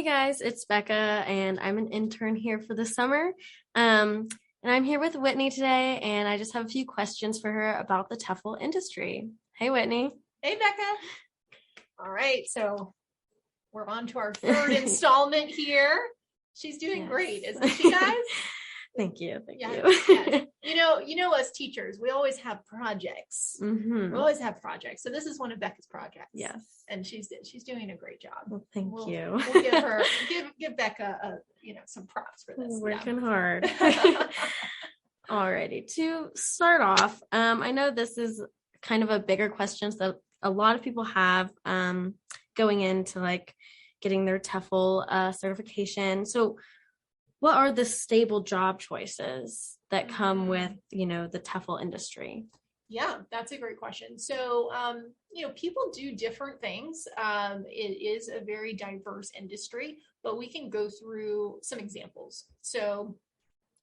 Hey guys, it's Becca, and I'm an intern here for the summer. And I'm here with Whitney today, and I just have a few questions for her about the TEFL industry. Hey, Whitney. Hey, Becca. All right, so we're on to our third installment here. She's doing great, isn't she, guys? Thank you. Yes. You know us teachers, we always have projects. Mm-hmm. We always have projects. So this is one of Becca's projects. Yes. And she's doing a great job. Well, thank you. We'll give Becca some props for this. Working hard. Alrighty. To start off, I know this is kind of a bigger question that a lot of people have going into like getting their TEFL certification. So what are the stable job choices that come with, the TEFL industry? Yeah, that's a great question. So, people do different things. It is a very diverse industry, but we can go through some examples. So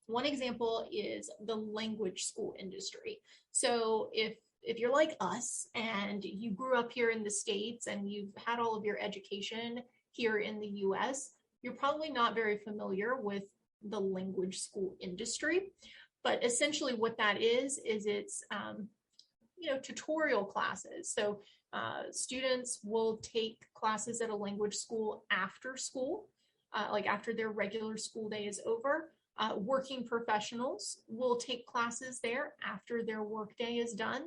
one example is the language school industry. So if you're like us and you grew up here in the States and you've had all of your education here in the US, you're probably not very familiar with the language school industry. But essentially what that is it's, tutorial classes. So students will take classes at a language school after school, like after their regular school day is over. Working professionals will take classes there after their workday is done.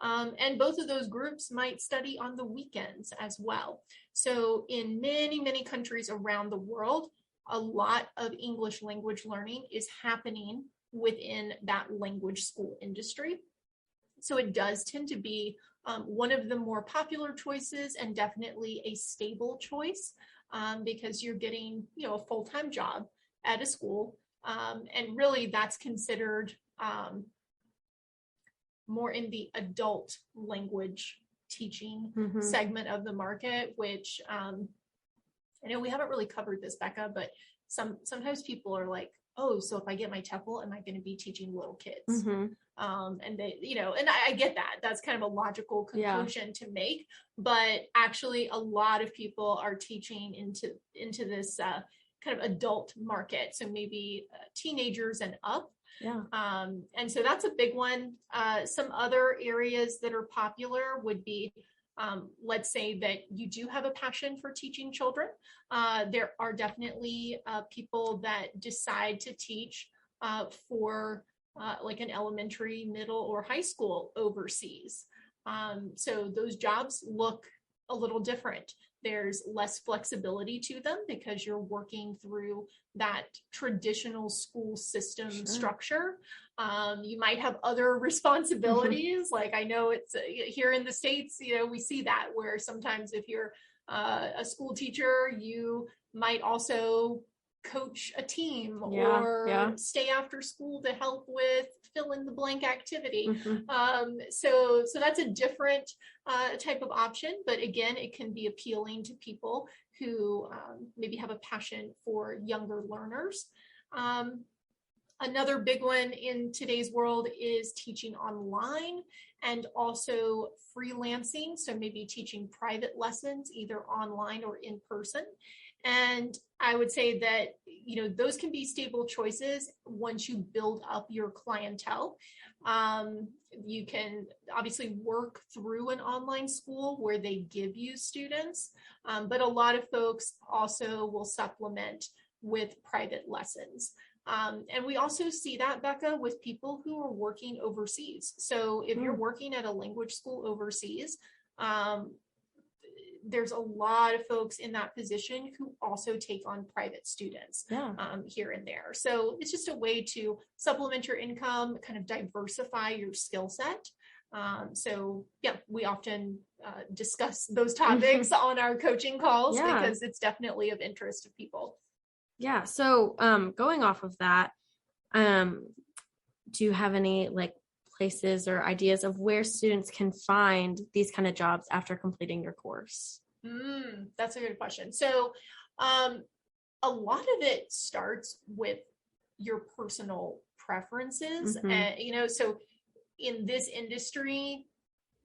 And both of those groups might study on the weekends as well. So in many, many countries around the world, a lot of English language learning is happening within that language school industry. So it does tend to be one of the more popular choices and definitely a stable choice because you're getting, a full-time job at a school. And really that's considered more in the adult language teaching segment of the market, which I know we haven't really covered this, Becca, but sometimes people are like, oh, so if I get my TEFL, am I going to be teaching little kids? And they, and I get that. That's kind of a logical conclusion to make. But actually, a lot of people are teaching into this kind of adult market. So maybe teenagers and up. Yeah. And so that's a big one. Some other areas that are popular would be, let's say that you do have a passion for teaching children. There are definitely people that decide to teach for like an elementary, middle, or high school overseas. So those jobs look a little different. There's less flexibility to them because you're working through that traditional school system structure. You might have other responsibilities. Like I know it's here in the States, we see that where sometimes if you're a school teacher, you might also coach a team or stay after school to help with fill in the blank activity. So that's a different type of option, but again, it can be appealing to people who maybe have a passion for younger learners. Another big one in today's world is teaching online and also freelancing. So maybe teaching private lessons, either online or in person. And I would say that, those can be stable choices once you build up your clientele. You can obviously work through an online school where they give you students, but a lot of folks also will supplement with private lessons. And we also see that, Becca, with people who are working overseas. So if you're working at a language school overseas, there's a lot of folks in that position who also take on private students here and there. So it's just a way to supplement your income, kind of diversify your skill set. We often discuss those topics on our coaching calls because it's definitely of interest to people. Yeah. So going off of that, do you have any places or ideas of where students can find these kind of jobs after completing your course? That's a good question. So a lot of it starts with your personal preferences. So in this industry,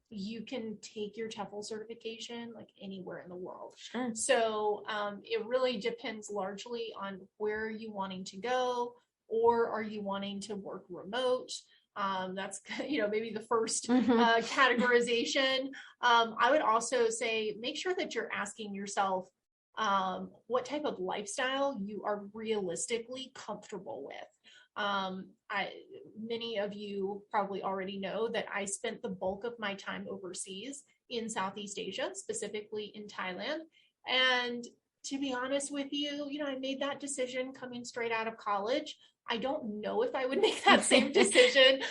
you can take your TEFL certification like anywhere in the world. Sure. So it really depends largely on where are you wanting to go, or are you wanting to work remote? That's maybe the first categorization. I would also say make sure that you're asking yourself what type of lifestyle you are realistically comfortable with. Many of you probably already know that I spent the bulk of my time overseas in Southeast Asia, specifically in Thailand. And to be honest with you, I made that decision coming straight out of college. I don't know if I would make that same decision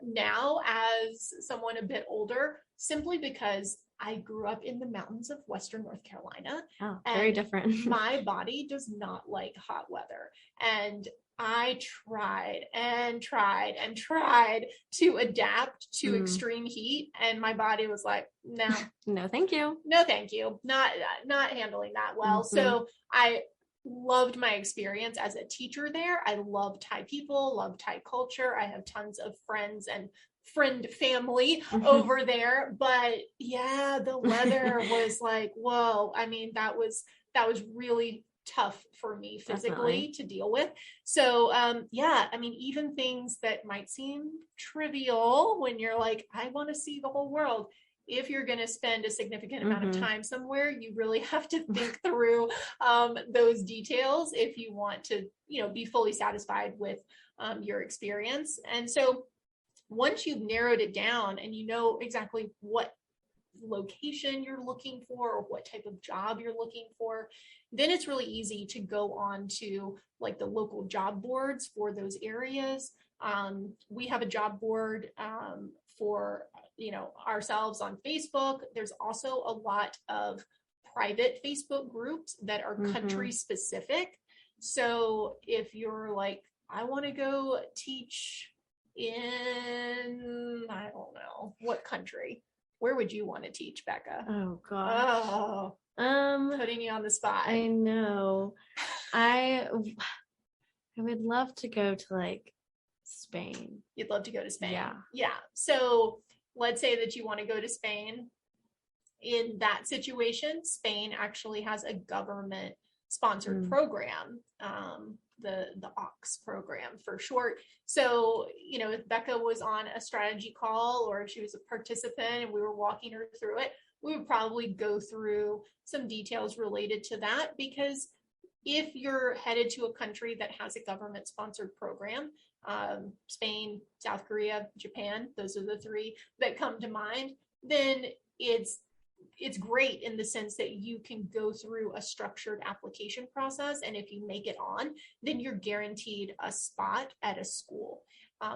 now as someone a bit older, simply because I grew up in the mountains of Western North Carolina. Oh, very different. My body does not like hot weather. And I tried and tried and tried to adapt to extreme heat, and my body was like, no, no, thank you. No, thank you. Not handling that well. So I loved my experience as a teacher there. I love Thai people, love Thai culture. I have tons of friends and friend family over there. But yeah, the weather was like, whoa. I mean, that was really tough for me physically to deal with. So even things that might seem trivial when you're like, I want to see the whole world. If you're going to spend a significant amount of time somewhere, you really have to think through those details if you want to, be fully satisfied with your experience. And so once you've narrowed it down and you know exactly what location you're looking for or what type of job you're looking for, then it's really easy to go on to like the local job boards for those areas. We have a job board for ourselves on Facebook. There's also a lot of private Facebook groups that are country specific. So if you're like, I want to go teach in, I don't know, what country? Where would you want to teach, Becca? Oh gosh. Oh, putting you on the spot. I know. I would love to go to like Spain. You'd love to go to Spain. Yeah. So let's say that you want to go to Spain. In that situation, Spain actually has a government sponsored program, the AUX program for short. So, if Becca was on a strategy call or if she was a participant and we were walking her through it, we would probably go through some details related to that, because if you're headed to a country that has a government sponsored program, Spain, South Korea, Japan, those are the three that come to mind, then it's great in the sense that you can go through a structured application process. And if you make it on, then you're guaranteed a spot at a school.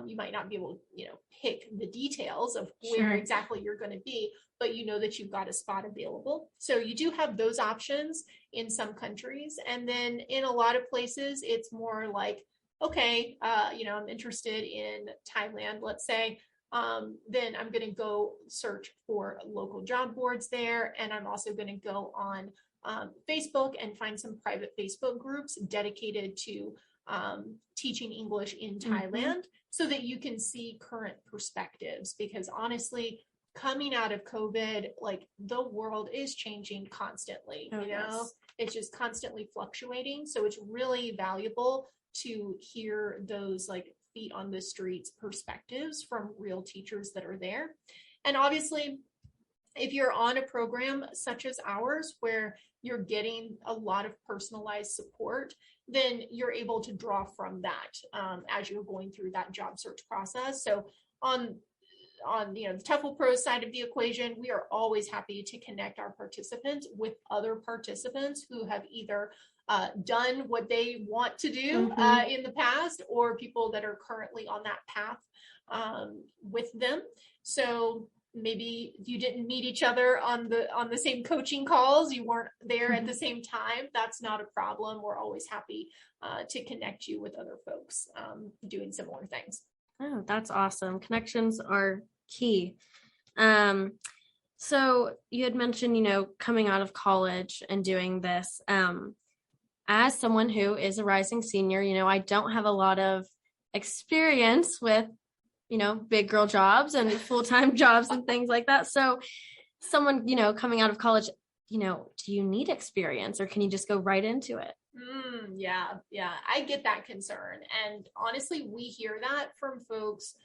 You might not be able to, pick the details of where exactly you're going to be, but you know that you've got a spot available. So you do have those options in some countries. And then in a lot of places, it's more like, okay, I'm interested in Thailand, let's say. Then I'm going to go search for local job boards there. And I'm also going to go on Facebook and find some private Facebook groups dedicated to teaching English in Thailand, so that you can see current perspectives. Because honestly, coming out of COVID, like the world is changing constantly, it's just constantly fluctuating. So it's really valuable to hear those like feet on the streets perspectives from real teachers that are there. And obviously, if you're on a program such as ours, where you're getting a lot of personalized support, then you're able to draw from that as you're going through that job search process. So on the TEFLPros side of the equation, we are always happy to connect our participants with other participants who have either done what they want to do in the past, or people that are currently on that path with them. So maybe you didn't meet each other on the same coaching calls, you weren't there at the same time. That's not a problem. We're always happy to connect you with other folks doing similar things. Oh, that's awesome. Connections are key. So you had mentioned, coming out of college and doing this. As someone who is a rising senior, I don't have a lot of experience with, big girl jobs and full-time jobs and things like that. So someone, coming out of college, do you need experience or can you just go right into it? Yeah. I get that concern. And honestly, we hear that from folks,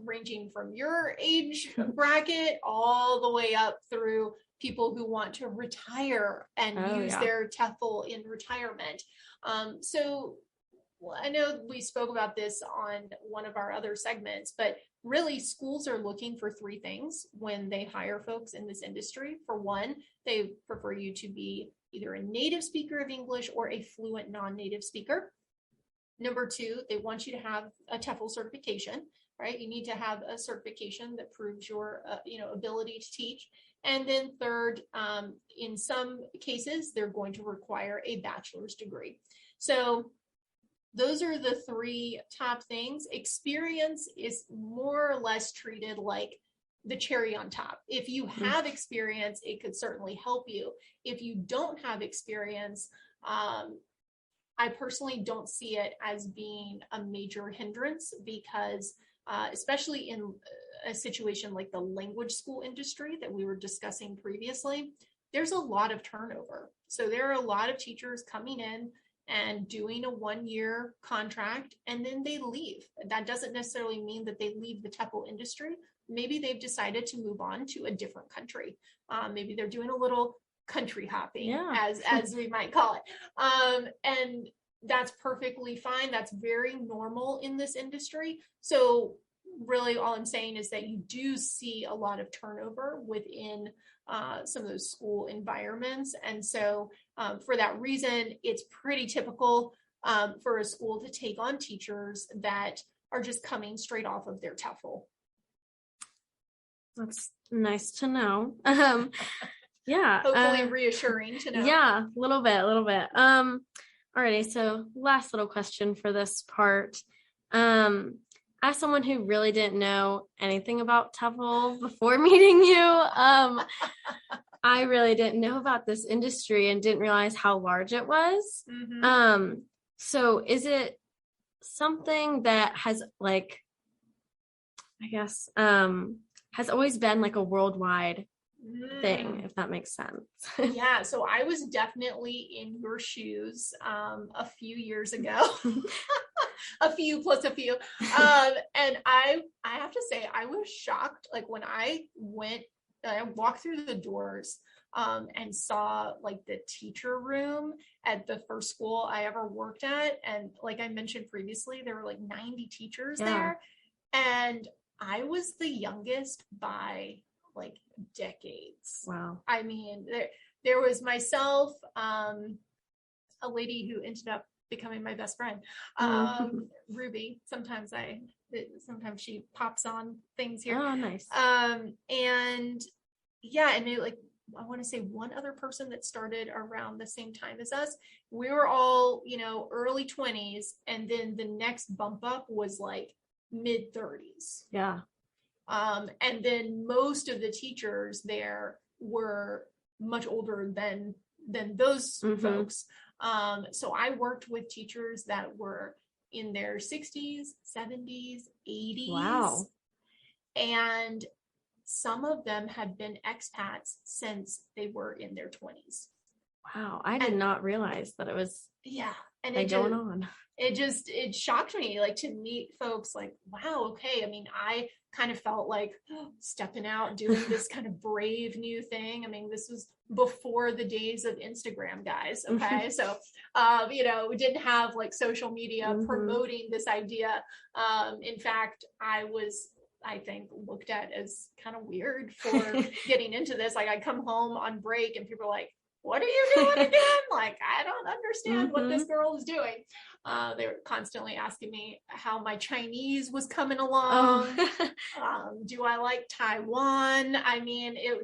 ranging from your age bracket all the way up through people who want to retire and use their TEFL in retirement. So I know we spoke about this on one of our other segments, but really schools are looking for three things when they hire folks in this industry. For one, they prefer you to be either a native speaker of English or a fluent non-native speaker. Number two, they want you to have a TEFL certification, right? You need to have a certification that proves your, ability to teach. And then third, in some cases, they're going to require a bachelor's degree. So those are the three top things. Experience is more or less treated like the cherry on top. If you have experience, it could certainly help you. If you don't have experience, I personally don't see it as being a major hindrance because especially in a situation like the language school industry that we were discussing previously, there's a lot of turnover. So there are a lot of teachers coming in and doing a 1-year contract and then they leave. That doesn't necessarily mean that they leave the TEFL industry. Maybe they've decided to move on to a different country. Maybe they're doing a little country hopping, as we might call it. And that's perfectly fine. That's very normal in this industry. So really all I'm saying is that you do see a lot of turnover within some of those school environments. And so for that reason, it's pretty typical for a school to take on teachers that are just coming straight off of their TEFL. That's nice to know. Hopefully reassuring to know. Yeah, a little bit. Alrighty, so last little question for this part. As someone who really didn't know anything about TEFL before meeting you, I really didn't know about this industry and didn't realize how large it was. So is it something that has has always been like a worldwide thing, if that makes sense? Yeah, so I was definitely in your shoes a few years ago. A few plus a few. And I have to say, I was shocked. Like when I walked through the doors and saw like the teacher room at the first school I ever worked at. And like I mentioned previously, there were like 90 teachers there. And I was the youngest by like decades. Wow. I mean, there was myself, a lady who ended up becoming my best friend, Ruby. Sometimes she pops on things here. Oh, nice. And I want to say one other person that started around the same time as us. We were all, early 20s, and then the next bump up was like mid 30s. Yeah. And then most of the teachers there were much older than those folks. So I worked with teachers that were in their 60s, 70s, 80s. Wow. And some of them had been expats since they were in their 20s. Wow. I did not realize that it was going on. It shocked me, like, to meet folks like, wow, okay. I mean, I kind of felt like stepping out, doing this kind of brave new thing. I mean, this was before the days of Instagram, guys. Okay. So, we didn't have like social media promoting this idea. In fact, I think looked at as kind of weird for getting into this. Like I'd come home on break and people are like, what are you doing again? Like, I don't understand what this girl is doing. They were constantly asking me how my Chinese was coming along. Do I like Taiwan? I mean, I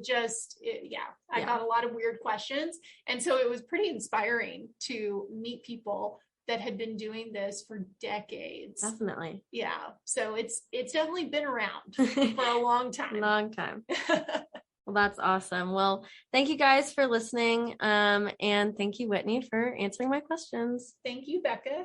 got a lot of weird questions. And so it was pretty inspiring to meet people that had been doing this for decades. Definitely. Yeah. So it's definitely been around for a long time. Long time. Well, that's awesome. Well, thank you guys for listening. And thank you, Whitney, for answering my questions. Thank you, Becca.